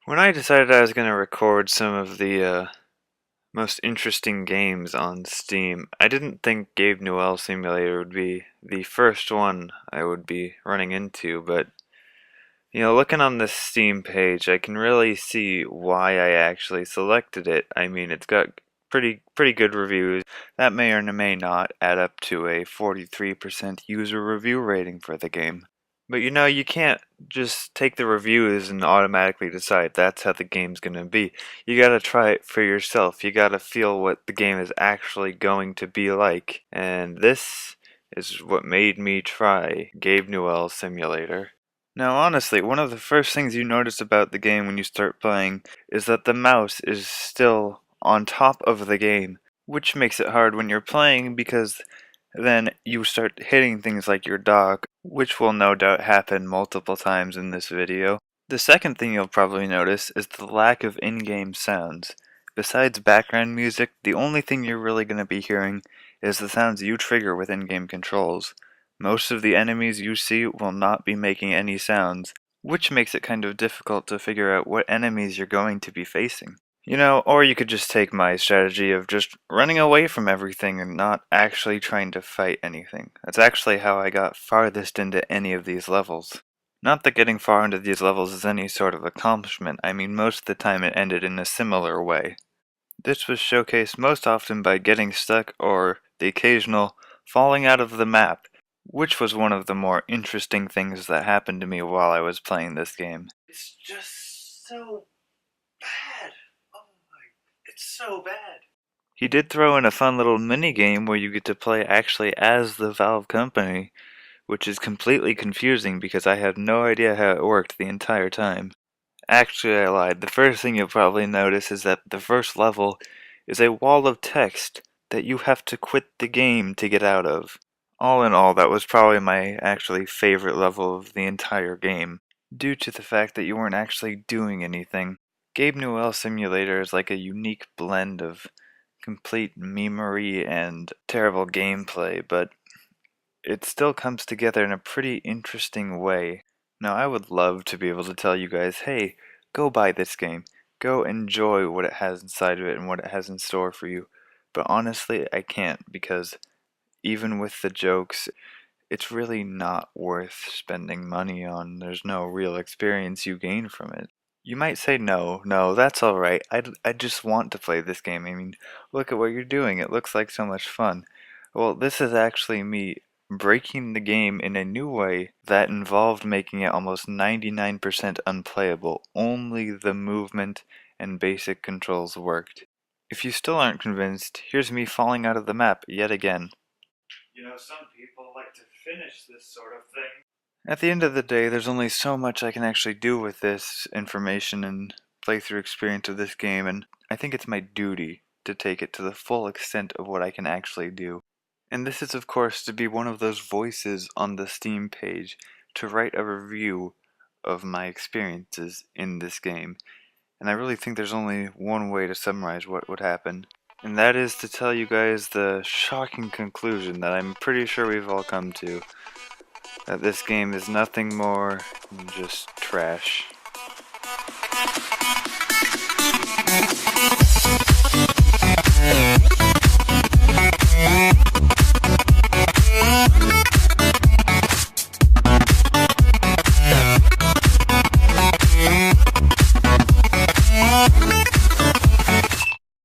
When I decided I was going to record some of the most interesting games on Steam, I didn't think Gabe Newell Simulator would be the first one I would be running into, but looking on this Steam page, I can really see why I actually selected it. I mean, it's got pretty good reviews. That may or may not add up to a 43% user review rating for the game. But you can't just take the reviews and automatically decide that's how the game's gonna be. You gotta try it for yourself. You gotta feel what the game is actually going to be like. And this is what made me try Gabe Newell Simulator. Now, honestly, one of the first things you notice about the game when you start playing is that the mouse is still on top of the game, which makes it hard when you're playing because then you start hitting things like your dog, which will no doubt happen multiple times in this video. The second thing you'll probably notice is the lack of in-game sounds. Besides background music, the only thing you're really going to be hearing is the sounds you trigger with in-game controls. Most of the enemies you see will not be making any sounds, which makes it kind of difficult to figure out what enemies you're going to be facing. Or you could just take my strategy of just running away from everything and not actually trying to fight anything. That's actually how I got farthest into any of these levels. Not that getting far into these levels is any sort of accomplishment, I mean most of the time it ended in a similar way. This was showcased most often by getting stuck or the occasional falling out of the map, which was one of the more interesting things that happened to me while I was playing this game. It's just so bad. It's so bad. He did throw in a fun little mini game where you get to play actually as the Valve company, which is completely confusing because I had no idea how it worked the entire time. Actually, I lied. The first thing you'll probably notice is that the first level is a wall of text that you have to quit the game to get out of. All in all, that was probably my actually favorite level of the entire game, due to the fact that you weren't actually doing anything. Gabe Newell Simulator is like a unique blend of complete memery and terrible gameplay, but it still comes together in a pretty interesting way. Now, I would love to be able to tell you guys, hey, go buy this game. Go enjoy what it has inside of it and what it has in store for you. But honestly, I can't because even with the jokes, it's really not worth spending money on. There's no real experience you gain from it. You might say no, that's alright. I just want to play this game. I mean, look at what you're doing. It looks like so much fun. Well, this is actually me breaking the game in a new way that involved making it almost 99% unplayable. Only the movement and basic controls worked. If you still aren't convinced, here's me falling out of the map yet again. Some people like to finish this sort of thing. At the end of the day, there's only so much I can actually do with this information and playthrough experience of this game, and I think it's my duty to take it to the full extent of what I can actually do. And this is, of course, to be one of those voices on the Steam page, to write a review of my experiences in this game. And I really think there's only one way to summarize what would happen. And that is to tell you guys the shocking conclusion that I'm pretty sure we've all come to. That this game is nothing more than just trash.